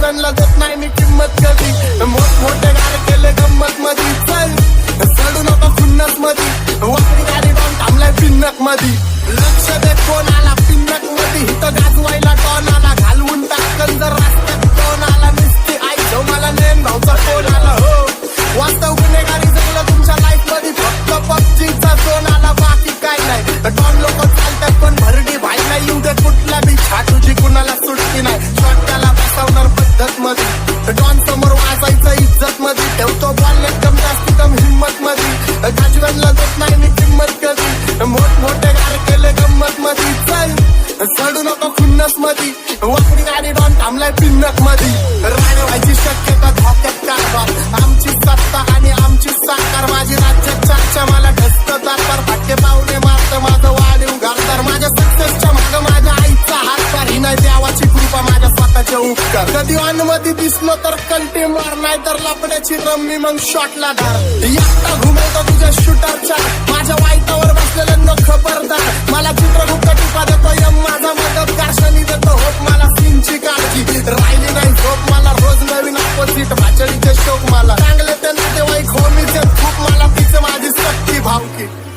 गाजवांना देत नाही मी किंमत कधी, मोठमोठे गार केले गंमत मधी, चल चढू नको खुन्नस मधी, वाकडी गाडी डॉन थांबलाय पिन्नक मधी, लक्ष दे कोण आला पिन्नक मधी, इथं गाजवायला टॉन आला, घालवून टाकन जर रस्त्यात टॉन आला, नुसती आई जो मला नेन भाऊचा फोन आला, हो वास्तव गुन्हेगारी जगलं तुमच्या लाईफ मध्ये, फक्त पबजीचा झोन आला बाकी काय नाही, टॉन लोक चालतात पण भरडी भाई नाही, येऊ दे कुठला बी छाटूची कुणाला सुटती नाही, शॉट त्याला बसवणार पद्धत मध्ये, डॉन समोर वाजायचं इज्जत मध्ये, ठेवतो बॉल एकदम जास्त कम हिंमत मध्ये, गाजवांना देत नाही मी किंमत कधी, मोठमोठे गार केले गंमत मध्ये, चल चढू नको खुन्नस मधी, वाकडी गाडी डॉन थांबलाय पिन्नक मधी, राणे व्हायची शक्यता धोक्यात कारभार, आमची सत्ता आणि आमची साकार, माझी राज्यात चर्चा मला ढसत दारदार, फाटके पावले मारत माझं वाढीव घरदार, माझ्या सक्सेसच्या मागं माझ्या आईचा हातभार, ही नाही देवाची कृपा माझ्या स्वतःचे उपकार, कधी अनुमती दिसलो तर कंटी मार, नाही तर लपड्याची रम्मी मग शॉटला धार, एकटा घुमवतो तुझ्या शूटरच्या, माझ्या वाईटावर बसलेल्यांना खबरदार, मला चित्रगुप्त